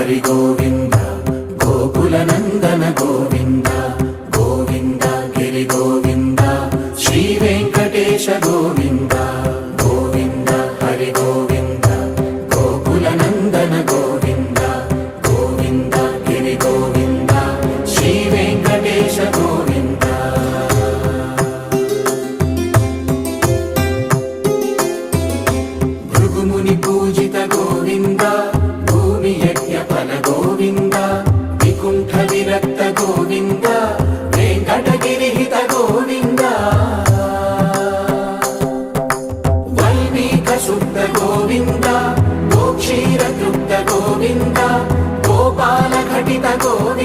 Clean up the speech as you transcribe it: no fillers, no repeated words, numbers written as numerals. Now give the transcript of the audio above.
హరి గోవింద గోకుల నందన గోవింద గోవింద గిరి గోవింద శ్రీ వెంకటేశ గోవింద గోవింద హరి గోవింద గోకుల నందన గోవింద గోవింద గిరి గోవింద శ్రీ వెంకటేశ గోవింద భృగుముని పూజిత గోవింద భూమి యజ్ఞ ఫల గోవింద వికుంఠ విరక్త గోవింద వెంకటగిరిహిత గోవింద వల్మీక శుద్ధ గోవింద గోక్షీర తృప్త గోవింద గోపాల ఘటిత గోవింద